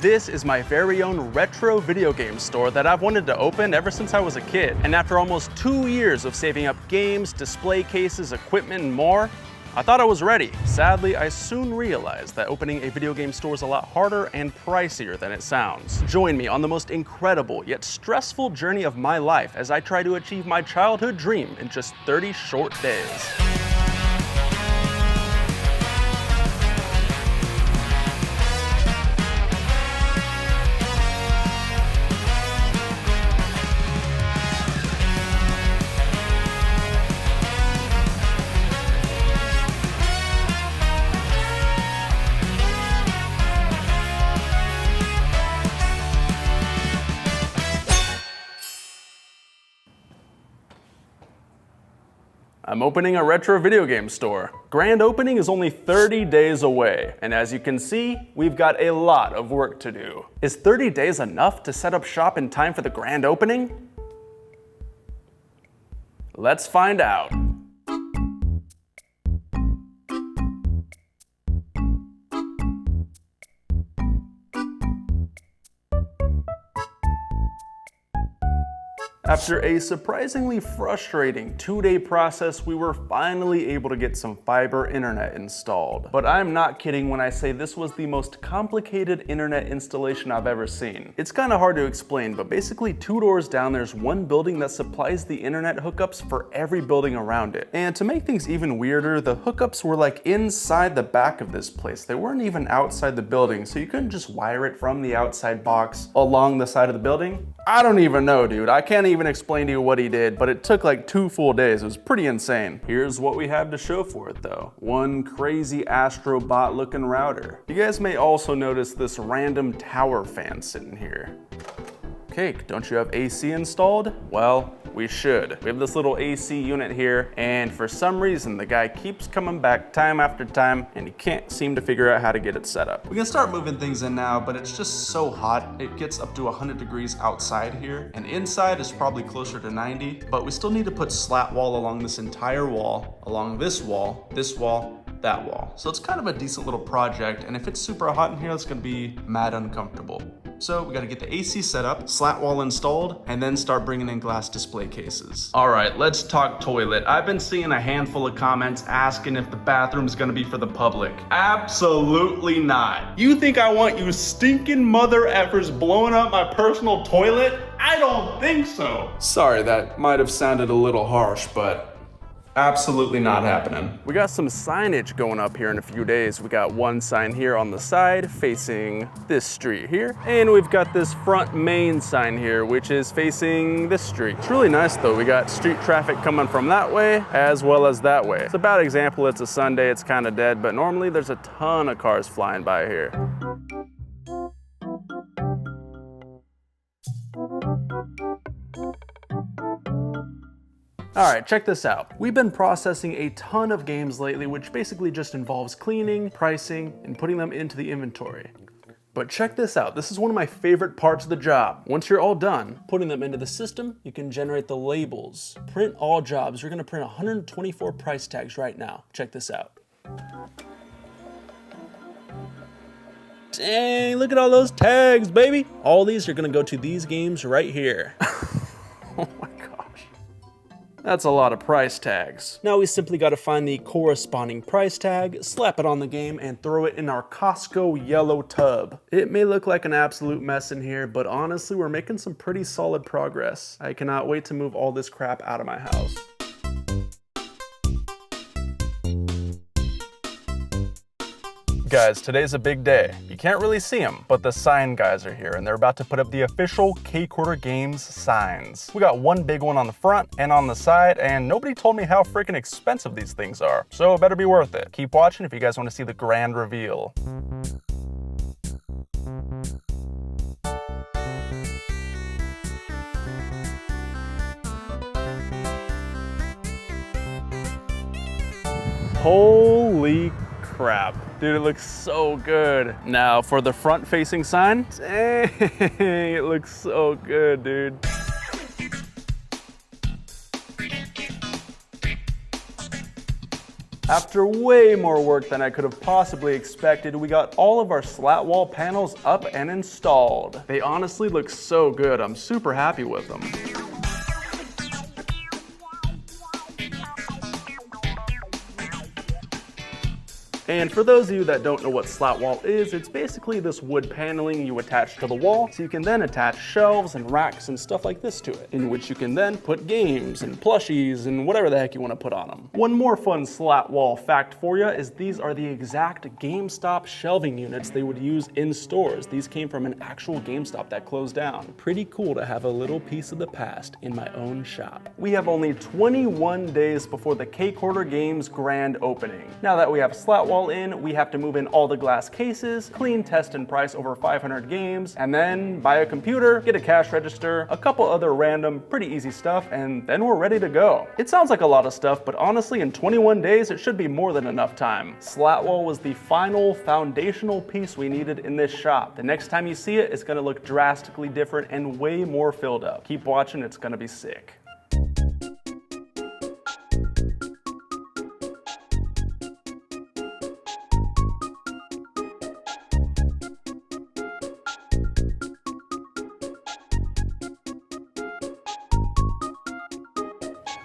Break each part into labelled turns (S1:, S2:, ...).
S1: This is my very own retro video game store that I've wanted to open ever since I was a kid. And after almost 2 years of saving up games, display cases, equipment, and more, I thought I was ready. Sadly, I soon realized that opening a video game store is a lot harder and pricier than it sounds. Join me on the most incredible yet stressful journey of my life as I try to achieve my childhood dream in just 30 short days. I'm opening a retro video game store. Grand opening is only 30 days away, and as you can see, we've got a lot of work to do. Is 30 days enough to set up shop in time for the grand opening? Let's find out. After a surprisingly frustrating 2-day process, we were finally able to get some fiber internet installed. But I'm not kidding when I say this was the most complicated internet installation I've ever seen. It's kind of hard to explain, but basically 2 doors down there's one building that supplies the internet hookups for every building around it. And to make things even weirder, the hookups were like inside the back of this place. They weren't even outside the building, so you couldn't just wire it from the outside box along the side of the building. I don't even know, dude. I can't even explain to you what he did, but it took like 2 full days. It was pretty insane. Here's what we have to show for it though. One crazy Astrobot looking router. You guys may also notice this random tower fan sitting here. Cake, don't you have AC installed? Well, we should. We have this little AC unit here, and for some reason, the guy keeps coming back time after time, and he can't seem to figure out how to get it set up. We can start moving things in now, but it's just so hot. It gets up to 100 degrees outside here, and inside is probably closer to 90, but we still need to put slat wall along this entire wall, along this wall, that wall. So it's kind of a decent little project, and if it's super hot in here, it's gonna be mad uncomfortable. So we gotta get the AC set up, slat wall installed, and then start bringing in glass display cases. All right, let's talk toilet. I've been seeing a handful of comments asking if the bathroom is gonna be for the public. Absolutely not. You think I want you stinking mother effers blowing up my personal toilet? I don't think so. Sorry, that might have sounded a little harsh, but absolutely not happening. We got some signage going up here in a few days. We got one sign here on the side facing this street here. And we've got this front main sign here, which is facing this street. It's really nice though. We got street traffic coming from that way as well as that way. It's a bad example. It's a Sunday, it's kind of dead, but normally there's a ton of cars flying by here. All right, check this out. We've been processing a ton of games lately, which basically just involves cleaning, pricing, and putting them into the inventory. But check this out. This is one of my favorite parts of the job. Once you're all done putting them into the system, you can generate the labels. Print all jobs. You're gonna print 124 price tags right now. Check this out. Dang, look at all those tags, baby. All these are gonna go to these games right here. Oh my gosh. That's a lot of price tags. Now we simply gotta find the corresponding price tag, slap it on the game, and throw it in our Costco yellow tub. It may look like an absolute mess in here, but honestly, we're making some pretty solid progress. I cannot wait to move all this crap out of my house. Guys, today's a big day. You can't really see them, but the sign guys are here and they're about to put up the official CakeHoarder Games signs. We got one big one on the front and on the side, and nobody told me how freaking expensive these things are, so it better be worth it. Keep watching if you guys want to see the grand reveal. Holy crap. Dude, it looks so good. Now for the front facing sign, dang, it looks so good, dude. After way more work than I could have possibly expected, we got all of our slat wall panels up and installed. They honestly look so good. I'm super happy with them. And for those of you that don't know what slat wall is, it's basically this wood paneling you attach to the wall, so you can then attach shelves and racks and stuff like this to it, in which you can then put games and plushies and whatever the heck you want to put on them. One more fun slat wall fact for you is these are the exact GameStop shelving units they would use in stores. These came from an actual GameStop that closed down. Pretty cool to have a little piece of the past in my own shop. We have only 21 days before the CakeHoarder Games grand opening. Now that we have slat wall in, we have to move in all the glass cases, clean, test, and price over 500 games, and then buy a computer, get a cash register, a couple other random, pretty easy stuff, and then we're ready to go. It sounds like a lot of stuff, but honestly, in 21 days, it should be more than enough time. Slat wall was the final foundational piece we needed in this shop. The next time you see it, it's gonna look drastically different and way more filled up. Keep watching, it's gonna be sick.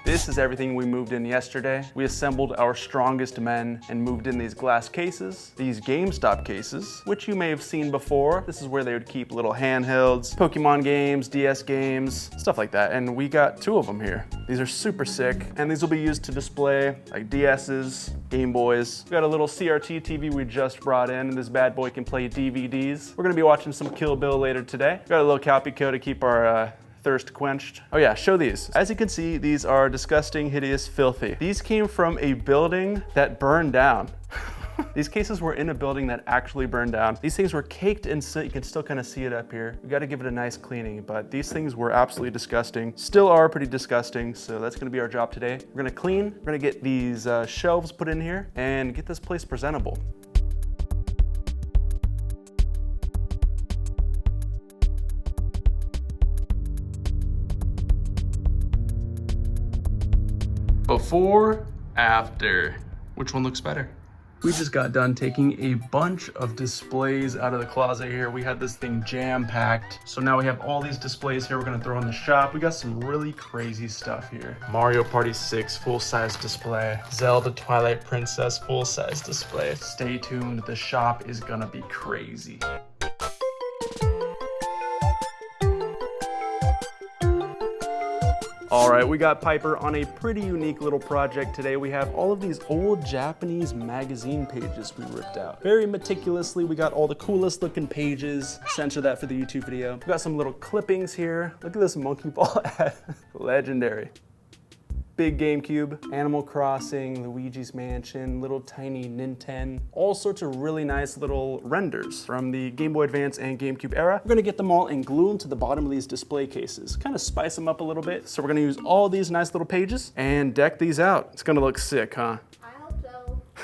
S1: This is everything we moved in yesterday. We assembled our strongest men and moved in these glass cases, these GameStop cases, which you may have seen before. This is where they would keep little handhelds, Pokemon games, DS games, stuff like that. And we got 2 of them here. These are super sick, and these will be used to display like DS's, Game Boys. We got a little CRT TV we just brought in, and this bad boy can play DVDs. We're gonna be watching some Kill Bill later today. Got a little Calpico to keep our thirst quenched. Oh yeah, show these. As you can see, these are disgusting, hideous, filthy. These came from a building that burned down. These cases were in a building that actually burned down. These things were caked in soot. You can still kind of see it up here. We got to give it a nice cleaning, but these things were absolutely disgusting. Still are pretty disgusting, so that's gonna be our job today. We're gonna clean, we're gonna get these shelves put in here and get this place presentable. Before, after. Which one looks better? We just got done taking a bunch of displays out of the closet here. We had this thing jam-packed. So now we have all these displays here we're gonna throw in the shop. We got some really crazy stuff here. Mario Party 6 full-size display. Zelda Twilight Princess full-size display. Stay tuned, the shop is gonna be crazy. All right, we got Piper on a pretty unique little project today. We have all of these old Japanese magazine pages we ripped out. Very meticulously, we got all the coolest looking pages. Censor that for the YouTube video. We got some little clippings here. Look at this monkey ball ad. Legendary. Big GameCube, Animal Crossing, Luigi's Mansion, little tiny Nintendo, all sorts of really nice little renders from the Game Boy Advance and GameCube era. We're gonna get them all and glue them to the bottom of these display cases, kind of spice them up a little bit. So we're gonna use all these nice little pages and deck these out. It's gonna look sick, huh?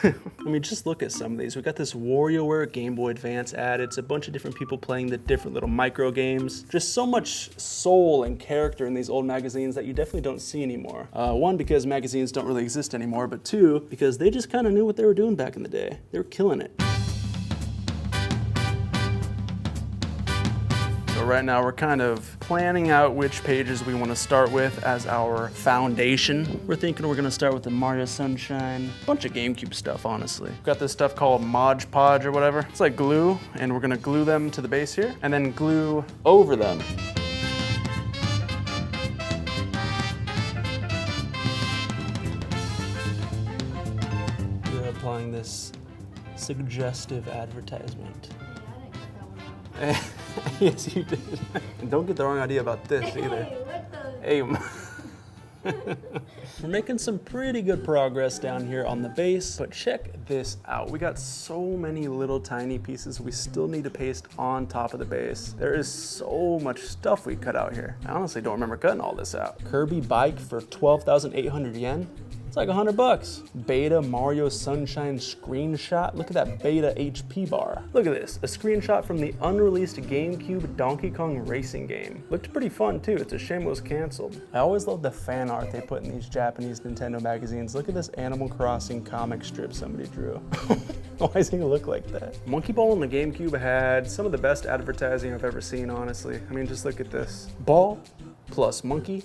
S1: I mean, just look at some of these. We got this WarioWare Game Boy Advance ad. It's a bunch of different people playing the different little micro games. Just so much soul and character in these old magazines that you definitely don't see anymore. One, because magazines don't really exist anymore, but two, because they just kind of knew what they were doing back in the day. They were killing it. So right now we're kind of planning out which pages we want to start with as our foundation. We're thinking we're going to start with the Mario Sunshine, a bunch of GameCube stuff, honestly. We've got this stuff called Mod Podge or whatever. It's like glue, and we're going to glue them to the base here and then glue over them. We're applying this suggestive advertisement. Yes, you did. And don't get the wrong idea about this either. Hey, we're making some pretty good progress down here on the base, but check this out. We got so many little tiny pieces we still need to paste on top of the base. There is so much stuff we cut out here. I honestly don't remember cutting all this out. Kirby bike for 12,800 yen. It's like $100. Beta Mario Sunshine screenshot. Look at that beta HP bar. Look at this, a screenshot from the unreleased GameCube Donkey Kong racing game. Looked pretty fun too. It's a shame it was canceled. I always love the fan art they put in these Japanese Nintendo magazines. Look at this Animal Crossing comic strip somebody drew. Why does he look like that? Monkey Ball on the GameCube had some of the best advertising I've ever seen, honestly. I mean, just look at this. Ball plus monkey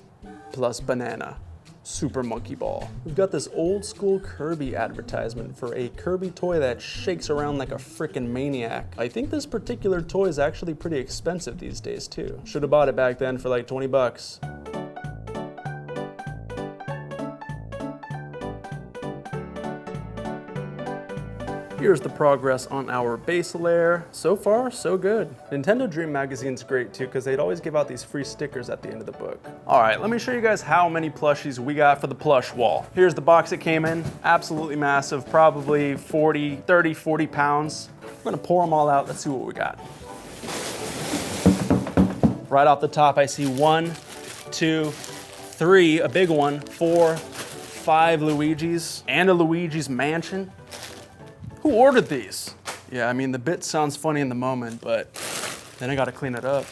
S1: plus banana. Super Monkey Ball. We've got this old school Kirby advertisement for a Kirby toy that shakes around like a frickin' maniac. I think this particular toy is actually pretty expensive these days too. Should have bought it back then for like 20 bucks. Here's the progress on our base layer. So far, so good. Nintendo Dream Magazine's great too, because they'd always give out these free stickers at the end of the book. All right, let me show you guys how many plushies we got for the plush wall. Here's the box it came in, absolutely massive, probably 30, 40 pounds. I'm gonna pour them all out, let's see what we got. Right off the top, I see 1, 2, 3, a big one, 4, 5 Luigis, and a Luigi's Mansion. Who ordered these? Yeah, I mean, the bit sounds funny in the moment, but then I gotta clean it up.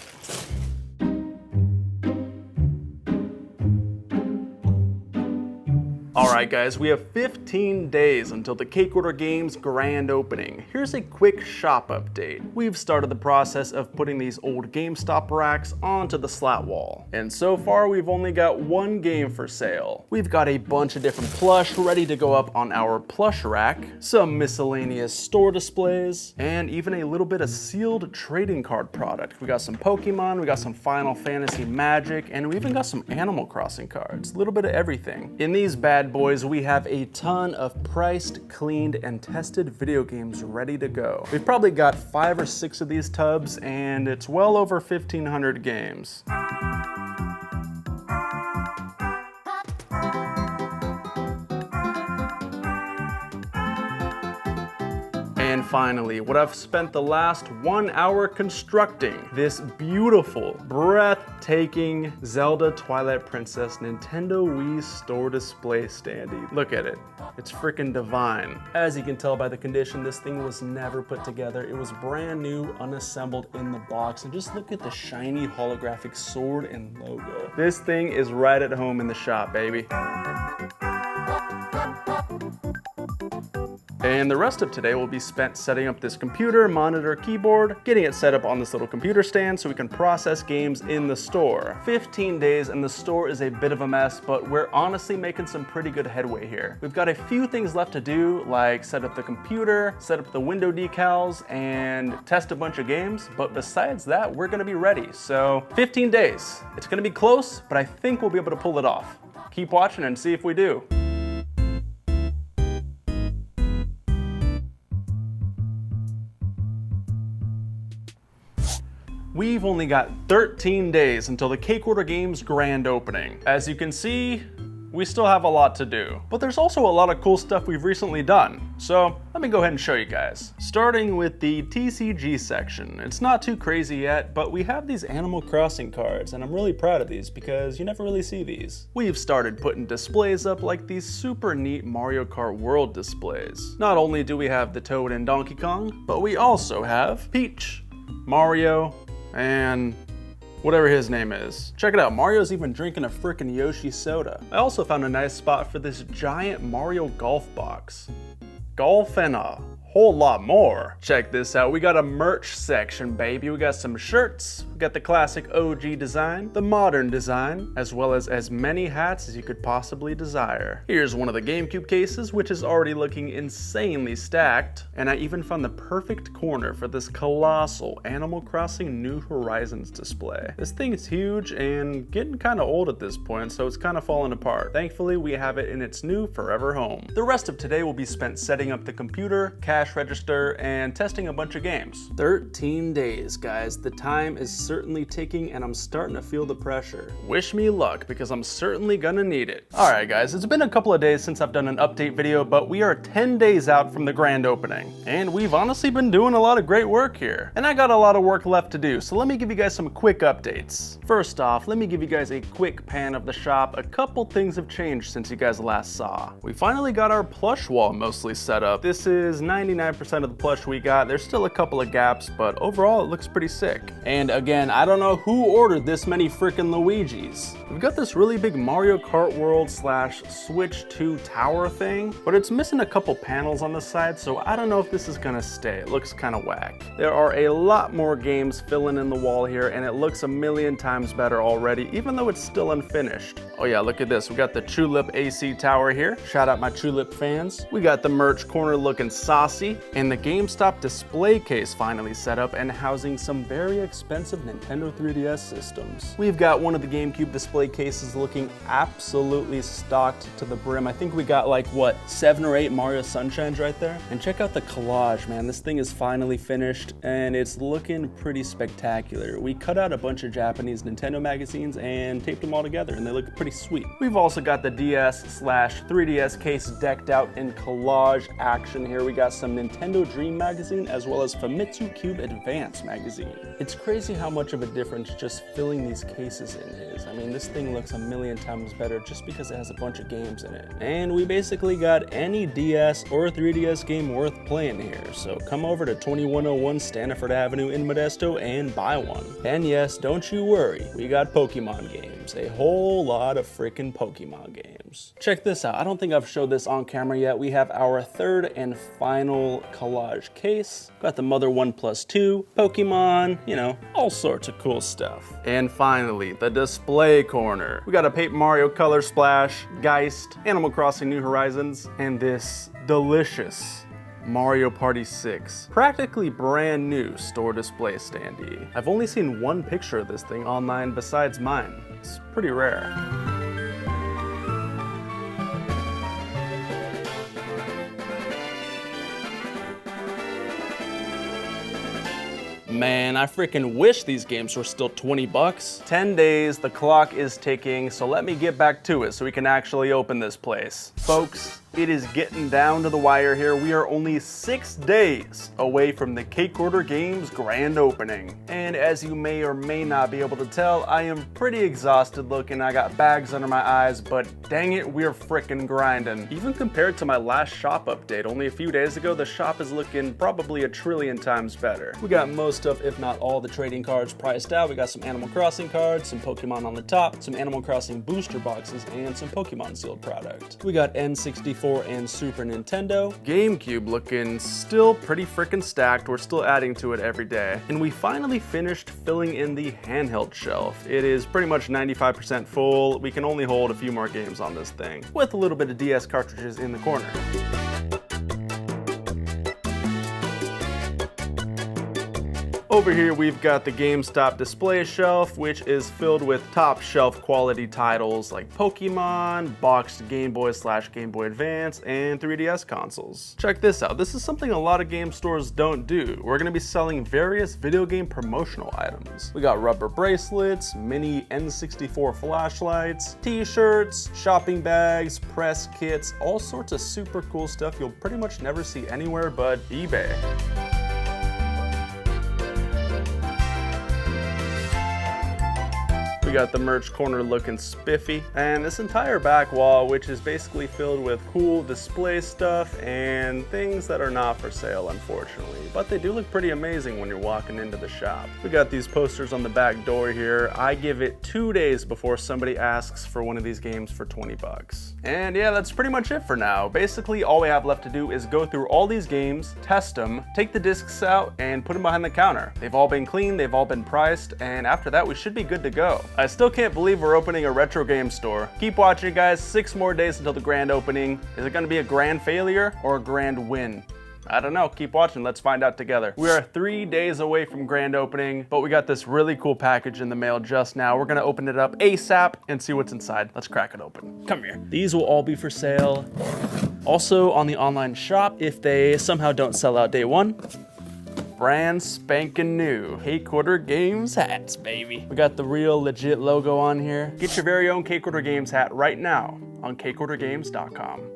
S1: All right, guys, we have 15 days until the CakeHoarder Games grand opening. Here's a quick shop update. We've started the process of putting these old GameStop racks onto the slat wall. And so far, we've only got one game for sale. We've got a bunch of different plush ready to go up on our plush rack, some miscellaneous store displays, and even a little bit of sealed trading card product. We got some Pokemon, we got some Final Fantasy Magic, and we even got some Animal Crossing cards. A little bit of everything. In these bad boys, we have a ton of priced, cleaned, and tested video games ready to go. We've probably got 5 or 6 of these tubs, and it's well over 1,500 games. And finally, what I've spent the last 1 hour constructing, this beautiful, breathtaking Zelda Twilight Princess Nintendo Wii store display standee. Look at it. It's freaking divine. As you can tell by the condition, this thing was never put together. It was brand new, unassembled in the box. And just look at the shiny holographic sword and logo. This thing is right at home in the shop, baby. And the rest of today will be spent setting up this computer, monitor, keyboard, getting it set up on this little computer stand so we can process games in the store. 15 days and the store is a bit of a mess, but we're honestly making some pretty good headway here. We've got a few things left to do, like set up the computer, set up the window decals, and test a bunch of games, but besides that, we're gonna be ready. So 15 days. It's gonna be close, but I think we'll be able to pull it off. Keep watching and see if we do. We've only got 13 days until the CakeHoarder Games grand opening. As you can see, we still have a lot to do, but there's also a lot of cool stuff we've recently done. So let me go ahead and show you guys. Starting with the TCG section. It's not too crazy yet, but we have these Animal Crossing cards, and I'm really proud of these because you never really see these. We've started putting displays up like these super neat Mario Kart World displays. Not only do we have the Toad and Donkey Kong, but we also have Peach, Mario, and whatever his name is. Check it out, Mario's even drinking a frickin' Yoshi soda. I also found a nice spot for this giant Mario golf box. Golf and a whole lot more. Check this out, we got a merch section, baby. We got some shirts, we got the classic OG design, the modern design, as well as many hats as you could possibly desire. Here's one of the GameCube cases, which is already looking insanely stacked, and I even found the perfect corner for this colossal Animal Crossing New Horizons display. This thing is huge and getting kind of old at this point, so it's kind of falling apart. Thankfully, we have it in its new forever home. The rest of today will be spent setting up the computer, cache cash register and testing a bunch of games. 13 days, guys. The time is certainly ticking and I'm starting to feel the pressure. Wish me luck because I'm certainly gonna need it. Alright guys, it's been a couple of days since I've done an update video, but we are 10 days out from the grand opening. And we've honestly been doing a lot of great work here. And I got a lot of work left to do, so let me give you guys some quick updates. First off, let me give you guys a quick pan of the shop. A couple things have changed since you guys last saw. We finally got our plush wall mostly set up. This is 99% of the plush we got. There's still a couple of gaps, but overall it looks pretty sick. And again, I don't know who ordered this many freaking Luigis. We've got this really big Mario Kart World / Switch 2 tower thing, but it's missing a couple panels on the side, so I don't know if this is gonna stay. It looks kind of whack. There are a lot more games filling in the wall here, and it looks a million times better already, even though it's still unfinished. Oh yeah, look at this. We got the Tulip AC tower here. Shout out my Tulip fans. We got the merch corner looking saucy, and the GameStop display case finally set up and housing some very expensive Nintendo 3DS systems. We've got one of the GameCube display cases looking absolutely stocked to the brim. I think we got like, what, 7 or 8 Mario Sunshines right there? And check out the collage, man. This thing is finally finished, and it's looking pretty spectacular. We cut out a bunch of Japanese Nintendo magazines and taped them all together, and they look pretty sweet. We've also got the DS/3DS case decked out in collage action here. We got some Nintendo Dream magazine as well as Famitsu Cube Advance magazine. It's crazy how much of a difference just filling these cases in is. I mean, this thing looks a million times better just because it has a bunch of games in it. And we basically got any DS or 3DS game worth playing here. So come over to 2101 Standiford Avenue in Modesto and buy one. And yes, don't you worry, we got Pokemon games. A whole lot of freaking Pokemon games. Check this out. I don't think I've showed this on camera yet. We have our third and final collage case. Got the Mother 1+2, Pokemon, you know, all sorts of cool stuff. And finally, the display corner. We got a Paper Mario Color Splash, Geist, Animal Crossing New Horizons, and this delicious Mario Party 6, practically brand new store display standee. I've only seen one picture of this thing online besides mine. It's pretty rare. Man, I freaking wish these games were still 20 bucks. 10 days, the clock is ticking, so let me get back to it so we can actually open this place. Folks, it is getting down to the wire here. We are only 6 days away from the CakeHoarder Games grand opening. And as you may or may not be able to tell, I am pretty exhausted looking. I got bags under my eyes, but dang it, we're frickin' grinding. Even compared to my last shop update only a few days ago, the shop is looking probably a trillion times better. We got most of, if not all, the trading cards priced out. We got some Animal Crossing cards, some Pokemon on the top, some Animal Crossing booster boxes, and some Pokemon sealed product. We got N64 and Super Nintendo. GameCube looking still pretty freaking stacked. We're still adding to it every day. And we finally finished filling in the handheld shelf. It is pretty much 95% full. We can only hold a few more games on this thing, with a little bit of DS cartridges in the corner. Over here we've got the GameStop display shelf, which is filled with top shelf quality titles like Pokemon, boxed Game Boy / Game Boy Advance, and 3DS consoles. Check this out. This is something a lot of game stores don't do. We're gonna be selling various video game promotional items. We got rubber bracelets, mini N64 flashlights, t-shirts, shopping bags, press kits, all sorts of super cool stuff you'll pretty much never see anywhere but eBay. We got the merch corner looking spiffy, and this entire back wall, which is basically filled with cool display stuff and things that are not for sale, unfortunately, but they do look pretty amazing when you're walking into the shop. We got these posters on the back door here. I give it 2 days before somebody asks for one of these games for 20 bucks. And yeah, that's pretty much it for now. Basically, all we have left to do is go through all these games, test them, take the discs out, and put them behind the counter. They've all been cleaned, they've all been priced, and after that, we should be good to go. I still can't believe we're opening a retro game store. Keep watching, guys. 6 more days until the grand opening. Is it gonna be a grand failure or a grand win? I don't know, keep watching, let's find out together. We are 3 days away from grand opening, but we got this really cool package in the mail just now. We're gonna open it up ASAP and see what's inside. Let's crack it open. Come here. These will all be for sale. Also on the online shop, if they somehow don't sell out day one, brand spanking new CakeHoarder Games hats, baby. We got the real legit logo on here. Get your very own CakeHoarder Games hat right now on CakeHoarderGames.com.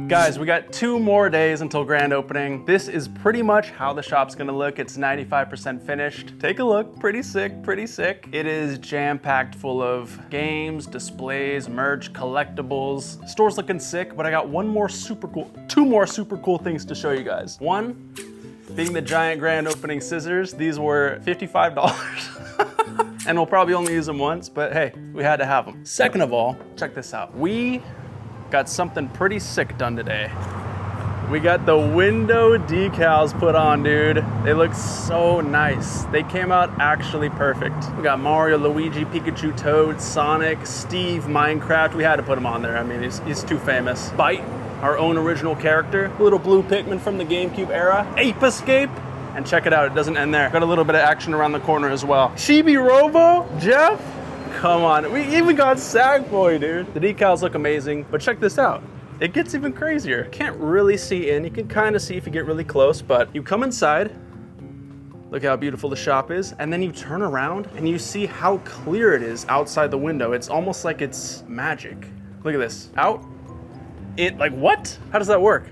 S1: Guys, we got 2 more days until grand opening. This is pretty much how the shop's gonna look. It's 95% finished. Take a look, pretty sick, pretty sick. It is jam-packed full of games, displays, merch, collectibles. Store's looking sick, but I got 2 more super cool things to show you guys. One, being the giant grand opening scissors. These were $55. And we'll probably only use them once, but hey, we had to have them. Second of all, check this out. We got something pretty sick done today. We got the window decals put on, dude. They look so nice. They came out actually perfect. We got Mario, Luigi, Pikachu, Toad, Sonic, Steve, Minecraft. We had to put him on there. I mean, he's too famous. Bite, our own original character. Little blue Pikmin from the GameCube era. Ape Escape. And check it out, it doesn't end there. Got a little bit of action around the corner as well. Chibi Robo, Jeff. Come on, we even got Sackboy, dude. The decals look amazing, but check this out. It gets even crazier. Can't really see in. You can kind of see if you get really close, but you come inside, look how beautiful the shop is, and then you turn around and you see how clear it is outside the window. It's almost like it's magic. Look at this, out. Like what? How does that work?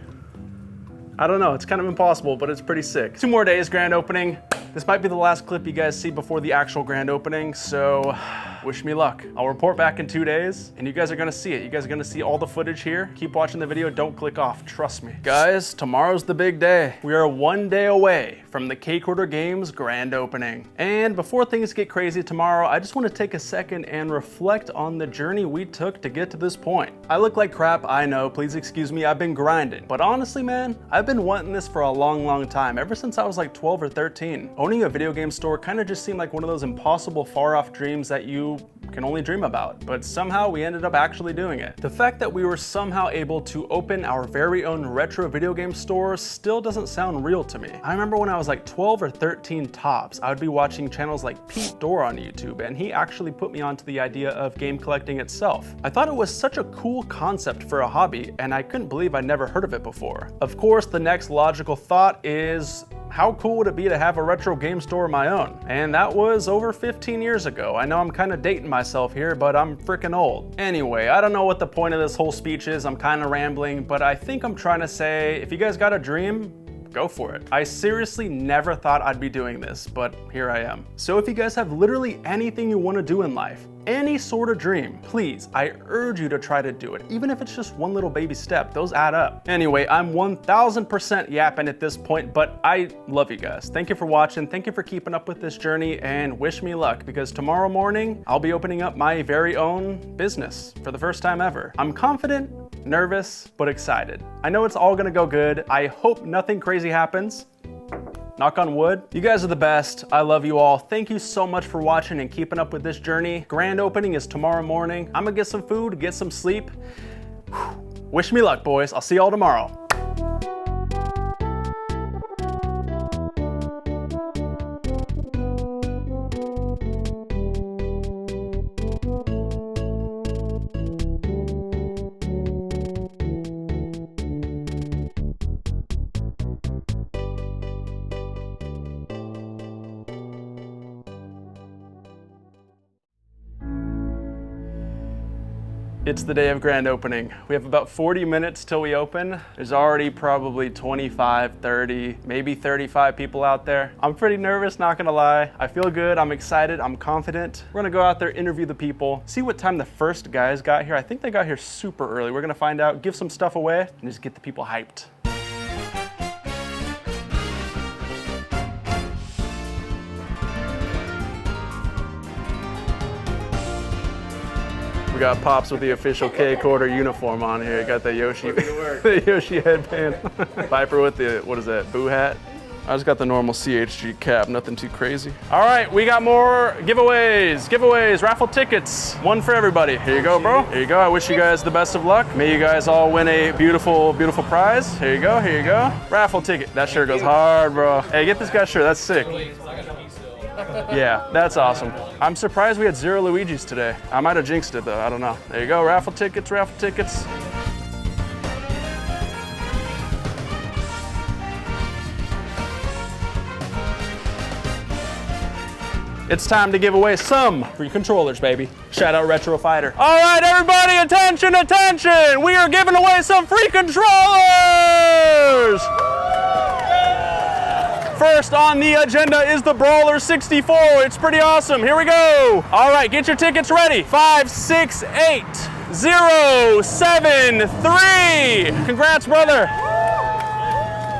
S1: I don't know, it's kind of impossible, but it's pretty sick. 2 more days, grand opening. This might be the last clip you guys see before the actual grand opening, so wish me luck. I'll report back in 2 days, and you guys are gonna see it. You guys are gonna see all the footage here. Keep watching the video, don't click off, trust me. Guys, tomorrow's the big day. We are 1 day away from the CakeHoarder Games grand opening. And before things get crazy tomorrow, I just wanna take a second and reflect on the journey we took to get to this point. I look like crap, I know, please excuse me, I've been grinding. But honestly, man, I've been wanting this for a long, long time, ever since I was like 12 or 13. Owning a video game store kind of just seemed like one of those impossible far-off dreams that you can only dream about, but somehow we ended up actually doing it. The fact that we were somehow able to open our very own retro video game store still doesn't sound real to me. I remember when I was like 12 or 13 tops, I would be watching channels like Pete Dorr on YouTube, and he actually put me onto the idea of game collecting itself. I thought it was such a cool concept for a hobby, and I couldn't believe I'd never heard of it before. Of course, the next logical thought is, how cool would it be to have a retro game store of my own? And that was over 15 years ago. I know I'm kind of dating myself here, but I'm freaking old. Anyway, I don't know what the point of this whole speech is. I'm kind of rambling, but I think I'm trying to say, if you guys got a dream, go for it. I seriously never thought I'd be doing this, but here I am. So if you guys have literally anything you want to do in life, any sort of dream, please, I urge you to try to do it. Even if it's just one little baby step, those add up. Anyway, I'm 1000% yapping at this point, but I love you guys. Thank you for watching. Thank you for keeping up with this journey, and wish me luck, because tomorrow morning, I'll be opening up my very own business for the first time ever. I'm confident, nervous, but excited. I know it's all gonna go good. I hope nothing crazy happens. Knock on wood. You guys are the best. I love you all. Thank you so much for watching and keeping up with this journey. Grand opening is tomorrow morning. I'm gonna get some food, get some sleep. Wish me luck, boys. I'll see y'all tomorrow. It's the day of grand opening. We have about 40 minutes till we open. There's already probably 25, 30, maybe 35 people out there. I'm pretty nervous, not gonna lie. I feel good, I'm excited, I'm confident. We're gonna go out there, interview the people, see what time the first guys got here. I think they got here super early. We're gonna find out, give some stuff away, and just get the people hyped. We got Pops with the official CakeHoarder uniform on here. Got the Yoshi, the Yoshi headband. Viper with the, what is that, Boo hat? I just got the normal CHG cap, nothing too crazy. All right, we got more giveaways, raffle tickets. One for everybody. Here you go, bro. Here you go. I wish you guys the best of luck. May you guys all win a beautiful, beautiful prize. Here you go, here you go. Raffle ticket. That shirt goes hard, bro. Hey, get this guy's shirt, that's sick. Yeah, that's awesome. I'm surprised we had 0 Luigis today. I might have jinxed it though, I don't know. There you go, raffle tickets, raffle tickets. It's time to give away some free controllers, baby. Shout out Retro Fighter. All right, everybody, attention, attention. We are giving away some free controllers. First on the agenda is the Brawler 64. It's pretty awesome. Here we go. All right, get your tickets ready. 5, 6, 8, 0, 7, 3. Congrats, brother.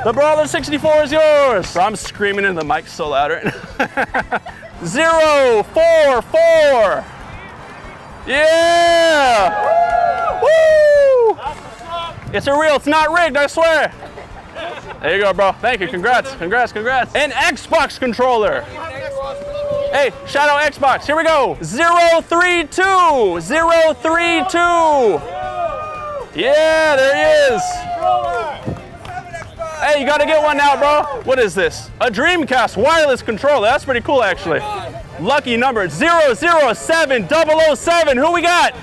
S1: The Brawler 64 is yours. Bro, I'm screaming into the mic so loud right now. 0, 4, 4. Yeah! Woo! It's a real, it's not rigged, I swear. There you go, bro. Thank you, congrats, congrats, congrats. An Xbox controller. Hey, shout out Xbox, here we go. 032, 032. Yeah, there he is. Hey, you gotta get one now, bro. What is this? A Dreamcast wireless controller. That's pretty cool, actually. Lucky number 007007. Who we got?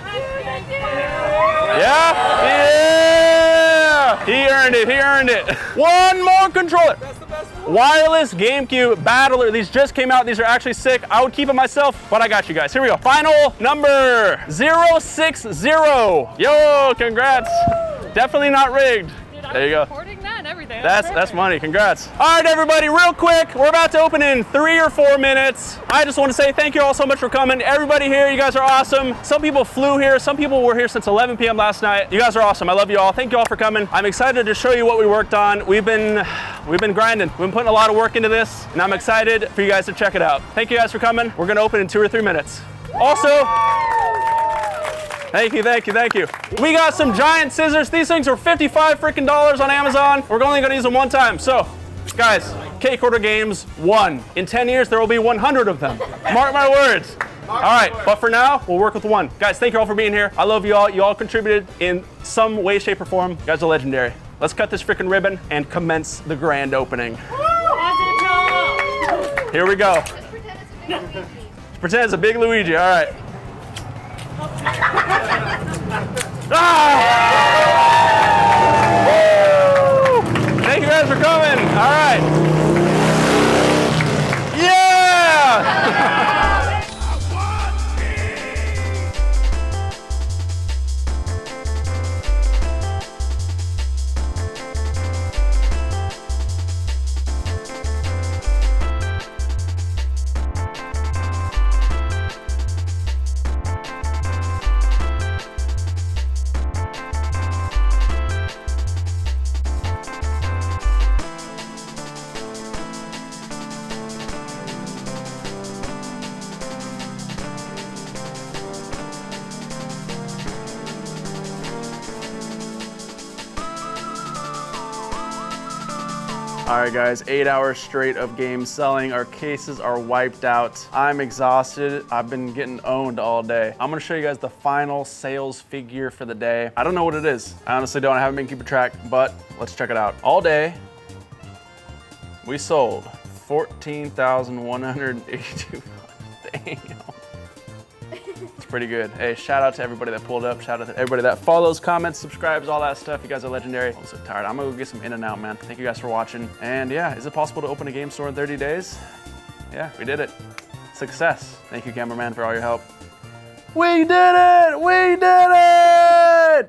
S1: Yeah? Yeah! He earned it, he earned it. One more controller. Wireless GameCube Battler. These just came out. These are actually sick. I would keep them myself, but I got you guys. Here we go. Final number 060. Yo, congrats. Definitely not rigged. There you go. That's money, congrats. All right, everybody, real quick, we're about to open in 3 or 4 minutes. I just want to say thank you all so much for coming. Everybody here, you guys are awesome. Some people flew here, some people were here since 11 p.m. last night. You guys are awesome, I love you all. Thank you all for coming. I'm excited to show you what we worked on. We've been grinding. We've been putting a lot of work into this, and I'm excited for you guys to check it out. Thank you guys for coming. We're gonna open in 2 or 3 minutes. Also, thank you, thank you, thank you. We got some giant scissors. These things are $55 freaking on Amazon. We're only gonna use them one time. So, guys, CakeHoarder Games 1. In 10 years, there will be 100 of them. Mark my words. All right, but for now, we'll work with 1. Guys, thank you all for being here. I love you all. You all contributed in some way, shape, or form. You guys are legendary. Let's cut this freaking ribbon and commence the grand opening. Here we go. Pretend it's a big Luigi, all right. Ah! Thank you guys for coming. All right. Yeah! All right, guys, 8 hours straight of game selling. Our cases are wiped out. I'm exhausted. I've been getting owned all day. I'm gonna show you guys the final sales figure for the day. I don't know what it is. I honestly don't. I haven't been keeping track, but let's check it out. All day, we sold 14,182. Damn. It's pretty good. Hey, shout out to everybody that pulled up. Shout out to everybody that follows, comments, subscribes, all that stuff. You guys are legendary. I'm so tired. I'm gonna go get some In-N-Out, man. Thank you guys for watching. And yeah, is it possible to open a game store in 30 days? Yeah, we did it. Success. Thank you, cameraman, for all your help. We did it! We did it!